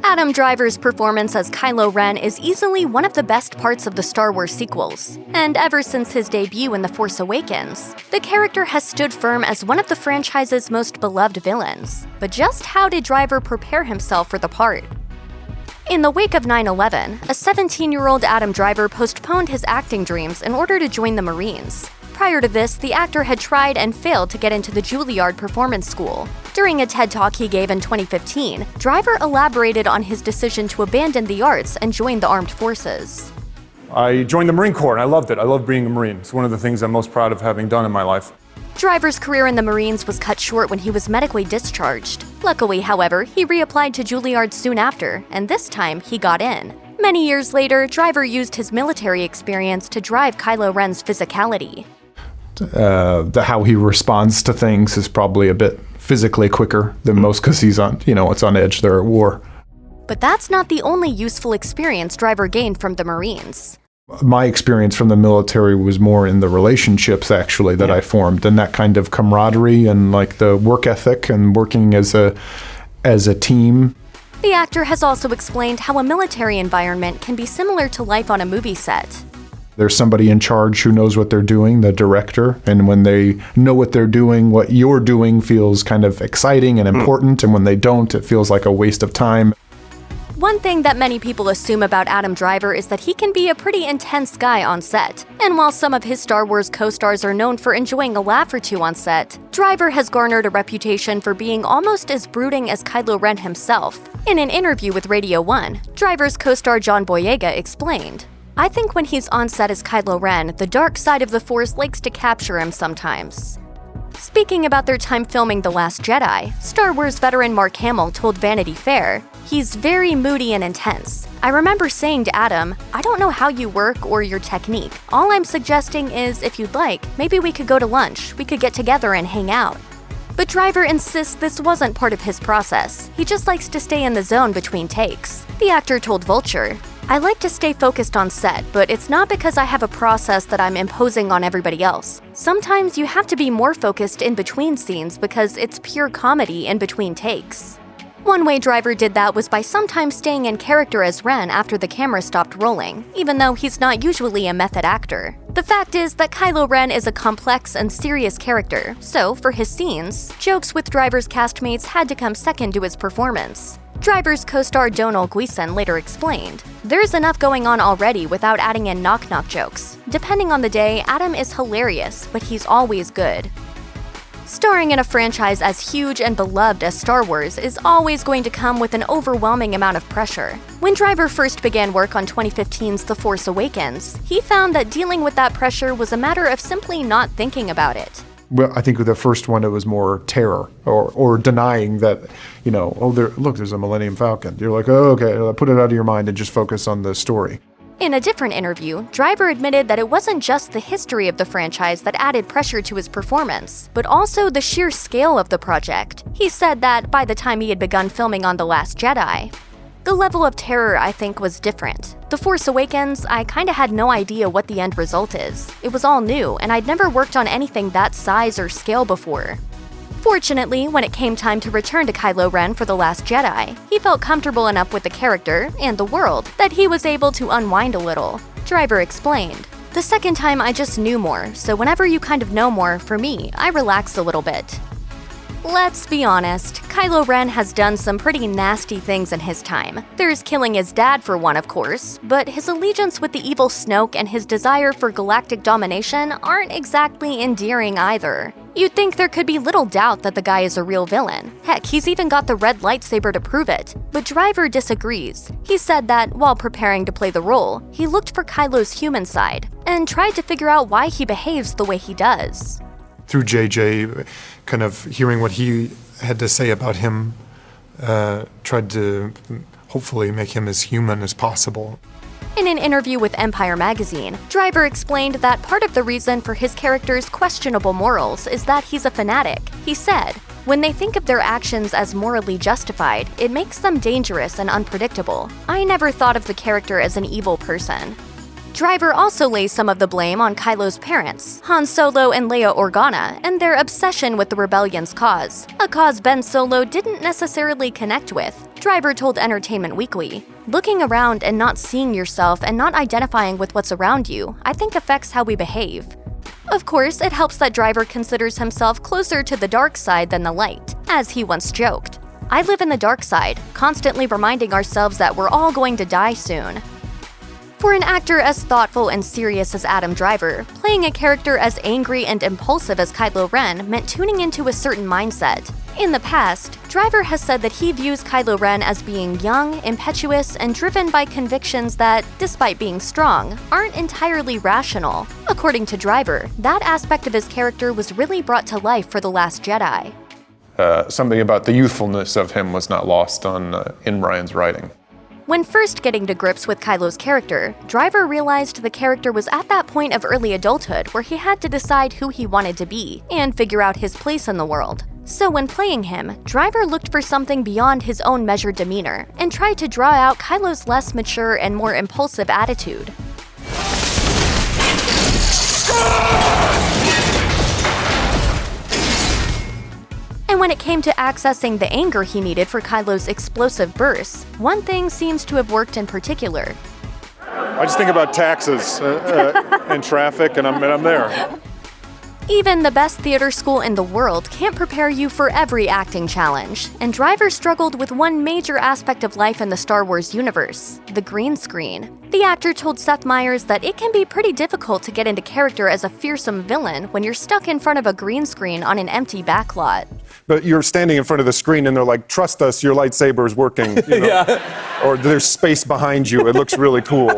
Adam Driver's performance as Kylo Ren is easily one of the best parts of the Star Wars sequels, and ever since his debut in The Force Awakens, the character has stood firm as one of the franchise's most beloved villains. But just how did Driver prepare himself for the part? In the wake of 9/11, a 17-year-old Adam Driver postponed his acting dreams in order to join the Marines. Prior to this, the actor had tried and failed to get into the Juilliard Performance School. During a TED Talk he gave in 2015, Driver elaborated on his decision to abandon the arts and join the armed forces. I joined the Marine Corps and I loved it. I loved being a Marine. It's one of the things I'm most proud of having done in my life. Driver's career in the Marines was cut short when he was medically discharged. Luckily, however, he reapplied to Juilliard soon after, and this time he got in. Many years later, Driver used his military experience to drive Kylo Ren's physicality. How he responds to things is probably a bit physically quicker than most because he's on, it's on edge there at war. But that's not the only useful experience Driver gained from the Marines. My experience from the military was more in the relationships, actually, that I formed, and that kind of camaraderie and like the work ethic and working as a team. The actor has also explained how a military environment can be similar to life on a movie set. There's somebody in charge who knows what they're doing, the director, and when they know what they're doing, what you're doing feels kind of exciting and important, and when they don't, it feels like a waste of time. One thing that many people assume about Adam Driver is that he can be a pretty intense guy on set. And while some of his Star Wars co-stars are known for enjoying a laugh or two on set, Driver has garnered a reputation for being almost as brooding as Kylo Ren himself. In an interview with Radio 1, Driver's co-star John Boyega explained, "I think when he's on set as Kylo Ren, the dark side of the Force likes to capture him sometimes." Speaking about their time filming The Last Jedi, Star Wars veteran Mark Hamill told Vanity Fair, "He's very moody and intense. I remember saying to Adam, I don't know how you work or your technique. All I'm suggesting is, if you'd like, maybe we could go to lunch, we could get together and hang out." But Driver insists this wasn't part of his process. He just likes to stay in the zone between takes. The actor told Vulture, "I like to stay focused on set, but it's not because I have a process that I'm imposing on everybody else. Sometimes you have to be more focused in between scenes because it's pure comedy in between takes." One way Driver did that was by sometimes staying in character as Ren after the camera stopped rolling, even though he's not usually a method actor. The fact is that Kylo Ren is a complex and serious character, so for his scenes, jokes with Driver's castmates had to come second to his performance. Driver's co-star Donal Gleason later explained, "There's enough going on already without adding in knock-knock jokes. Depending on the day, Adam is hilarious, but he's always good." Starring in a franchise as huge and beloved as Star Wars is always going to come with an overwhelming amount of pressure. When Driver first began work on 2015's The Force Awakens, he found that dealing with that pressure was a matter of simply not thinking about it. Well, I think with the first one, it was more terror or denying that, there's a Millennium Falcon. You're like, oh, okay, put it out of your mind and just focus on the story. In a different interview, Driver admitted that it wasn't just the history of the franchise that added pressure to his performance, but also the sheer scale of the project. He said that by the time he had begun filming on The Last Jedi, the level of terror, I think, was different. The Force Awakens, I kinda had no idea what the end result is. It was all new, and I'd never worked on anything that size or scale before. Fortunately, when it came time to return to Kylo Ren for The Last Jedi, he felt comfortable enough with the character and the world that he was able to unwind a little. Driver explained, "The second time I just knew more, so whenever you kind of know more, for me, I relaxed a little bit." Let's be honest, Kylo Ren has done some pretty nasty things in his time. There's killing his dad for one, of course, but his allegiance with the evil Snoke and his desire for galactic domination aren't exactly endearing either. You'd think there could be little doubt that the guy is a real villain. Heck, he's even got the red lightsaber to prove it. But Driver disagrees. He said that, while preparing to play the role, he looked for Kylo's human side and tried to figure out why he behaves the way he does. Through JJ, kind of hearing what he had to say about him, tried to hopefully make him as human as possible. In an interview with Empire magazine, Driver explained that part of the reason for his character's questionable morals is that he's a fanatic. He said, "When they think of their actions as morally justified, it makes them dangerous and unpredictable. I never thought of the character as an evil person." Driver also lays some of the blame on Kylo's parents, Han Solo and Leia Organa, and their obsession with the rebellion's cause, a cause Ben Solo didn't necessarily connect with. Driver told Entertainment Weekly, "Looking around and not seeing yourself and not identifying with what's around you, I think affects how we behave." Of course, it helps that Driver considers himself closer to the dark side than the light, as he once joked, "I live in the dark side, constantly reminding ourselves that we're all going to die soon." For an actor as thoughtful and serious as Adam Driver, playing a character as angry and impulsive as Kylo Ren meant tuning into a certain mindset. In the past, Driver has said that he views Kylo Ren as being young, impetuous, and driven by convictions that, despite being strong, aren't entirely rational. According to Driver, that aspect of his character was really brought to life for The Last Jedi. Something about the youthfulness of him was not lost in Ryan's writing. When first getting to grips with Kylo's character, Driver realized the character was at that point of early adulthood where he had to decide who he wanted to be and figure out his place in the world. So when playing him, Driver looked for something beyond his own measured demeanor and tried to draw out Kylo's less mature and more impulsive attitude. And when it came to accessing the anger he needed for Kylo's explosive bursts, one thing seems to have worked in particular. I just think about taxes and traffic, and I'm there. Even the best theater school in the world can't prepare you for every acting challenge, and Driver struggled with one major aspect of life in the Star Wars universe, the green screen. The actor told Seth Meyers that it can be pretty difficult to get into character as a fearsome villain when you're stuck in front of a green screen on an empty backlot. But you're standing in front of the screen and they're like, "Trust us, your lightsaber is working." You know? Yeah. Or there's space behind you. It looks really cool.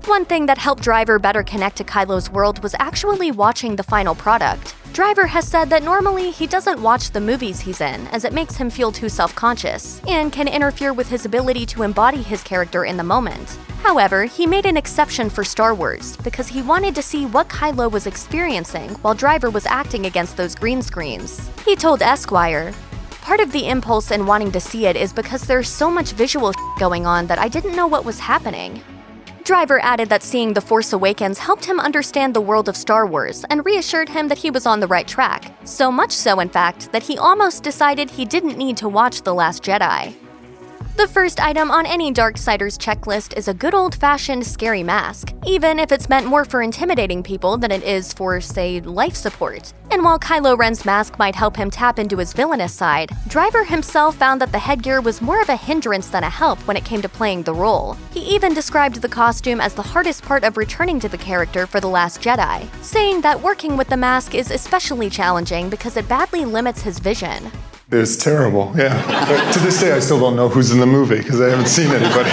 One thing that helped Driver better connect to Kylo's world was actually watching the final product. Driver has said that normally he doesn't watch the movies he's in, as it makes him feel too self-conscious, and can interfere with his ability to embody his character in the moment. However, he made an exception for Star Wars, because he wanted to see what Kylo was experiencing while Driver was acting against those green screens. He told Esquire, "Part of the impulse in wanting to see it is because there's so much visual going on that I didn't know what was happening." Driver added that seeing The Force Awakens helped him understand the world of Star Wars and reassured him that he was on the right track. So much so, in fact, that he almost decided he didn't need to watch The Last Jedi. The first item on any Darksider's checklist is a good old-fashioned scary mask, even if it's meant more for intimidating people than it is for, say, life support. And while Kylo Ren's mask might help him tap into his villainous side, Driver himself found that the headgear was more of a hindrance than a help when it came to playing the role. He even described the costume as the hardest part of returning to the character for The Last Jedi, saying that working with the mask is especially challenging because it badly limits his vision. It's terrible, yeah. But to this day, I still don't know who's in the movie because I haven't seen anybody.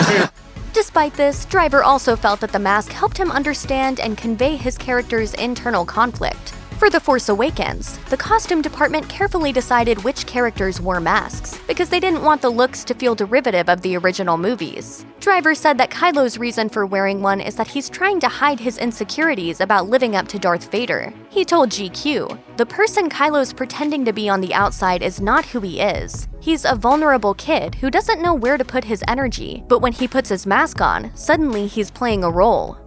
Despite this, Driver also felt that the mask helped him understand and convey his character's internal conflict. For The Force Awakens, the costume department carefully decided which characters wore masks, because they didn't want the looks to feel derivative of the original movies. Driver said that Kylo's reason for wearing one is that he's trying to hide his insecurities about living up to Darth Vader. He told GQ, "The person Kylo's pretending to be on the outside is not who he is. He's a vulnerable kid who doesn't know where to put his energy, but when he puts his mask on, suddenly he's playing a role."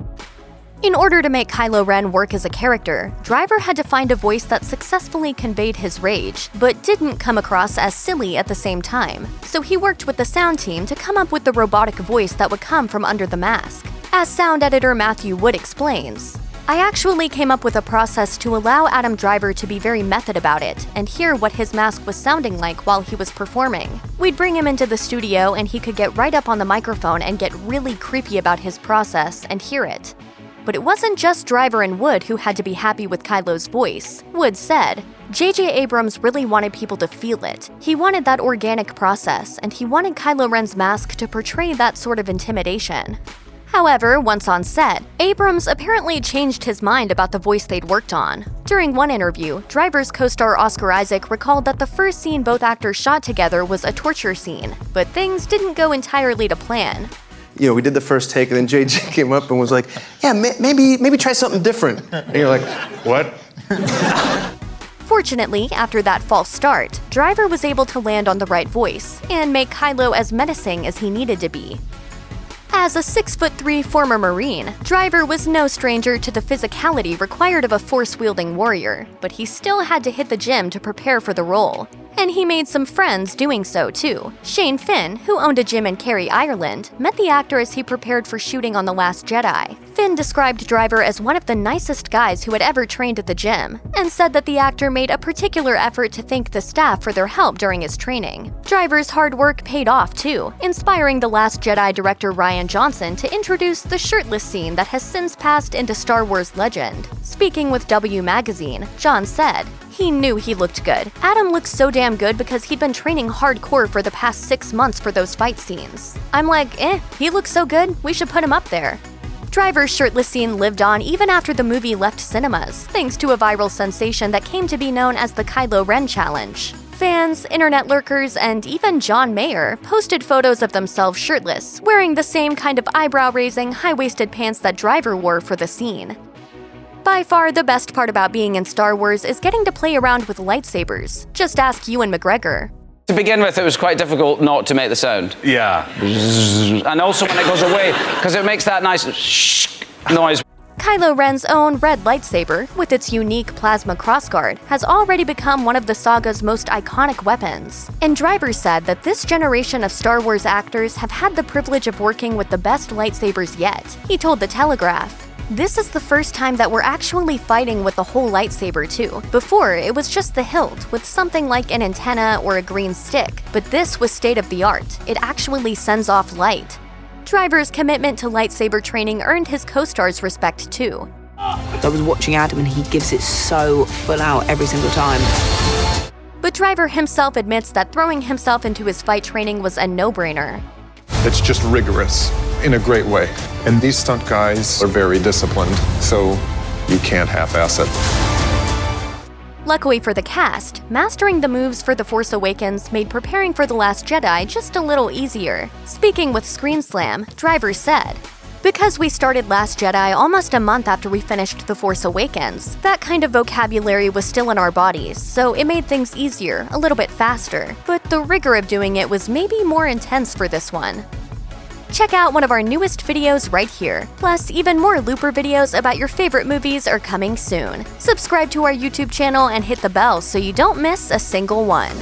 In order to make Kylo Ren work as a character, Driver had to find a voice that successfully conveyed his rage, but didn't come across as silly at the same time. So he worked with the sound team to come up with the robotic voice that would come from under the mask. As sound editor Matthew Wood explains, "I actually came up with a process to allow Adam Driver to be very method about it and hear what his mask was sounding like while he was performing. We'd bring him into the studio and he could get right up on the microphone and get really creepy about his process and hear it." But it wasn't just Driver and Wood who had to be happy with Kylo's voice. Wood said, "J.J. Abrams really wanted people to feel it. He wanted that organic process, and he wanted Kylo Ren's mask to portray that sort of intimidation." However, once on set, Abrams apparently changed his mind about the voice they'd worked on. During one interview, Driver's co-star Oscar Isaac recalled that the first scene both actors shot together was a torture scene, but things didn't go entirely to plan. You know, we did the first take, and then JJ came up and was like, "Yeah, maybe try something different." And you're like, "What?" Fortunately, after that false start, Driver was able to land on the right voice and make Kylo as menacing as he needed to be. As a 6'3" former Marine, Driver was no stranger to the physicality required of a force-wielding warrior, but he still had to hit the gym to prepare for the role. And he made some friends doing so too. Shane Finn, who owned a gym in Kerry, Ireland, met the actor as he prepared for shooting on The Last Jedi. Finn described Driver as one of the nicest guys who had ever trained at the gym, and said that the actor made a particular effort to thank the staff for their help during his training. Driver's hard work paid off too, inspiring The Last Jedi director Rian Johnson to introduce the shirtless scene that has since passed into Star Wars legend. Speaking with W Magazine, John said, "He knew he looked good. Adam looks so damn good because he'd been training hardcore for the past 6 months for those fight scenes. I'm like, he looks so good, we should put him up there." Driver's shirtless scene lived on even after the movie left cinemas, thanks to a viral sensation that came to be known as the Kylo Ren challenge. Fans, internet lurkers, and even John Mayer posted photos of themselves shirtless, wearing the same kind of eyebrow-raising, high-waisted pants that Driver wore for the scene. By far, the best part about being in Star Wars is getting to play around with lightsabers. Just ask Ewan McGregor. To begin with, it was quite difficult not to make the sound. Yeah. And also when it goes away, because it makes that nice noise. Kylo Ren's own red lightsaber, with its unique plasma crossguard, has already become one of the saga's most iconic weapons. And Driver said that this generation of Star Wars actors have had the privilege of working with the best lightsabers yet. He told The Telegraph, "This is the first time that we're actually fighting with the whole lightsaber too. Before, it was just the hilt, with something like an antenna or a green stick. But this was state-of-the-art. It actually sends off light." Driver's commitment to lightsaber training earned his co-stars respect too. I was watching Adam and he gives it so full out every single time. But Driver himself admits that throwing himself into his fight training was a no-brainer. It's just rigorous in a great way. And these stunt guys are very disciplined, so you can't half-ass it. Luckily for the cast, mastering the moves for The Force Awakens made preparing for The Last Jedi just a little easier. Speaking with Screenslam, Driver said, "Because we started Last Jedi almost a month after we finished The Force Awakens, that kind of vocabulary was still in our bodies, so it made things easier, a little bit faster. But the rigor of doing it was maybe more intense for this one." Check out one of our newest videos right here. Plus, even more Looper videos about your favorite movies are coming soon. Subscribe to our YouTube channel and hit the bell so you don't miss a single one.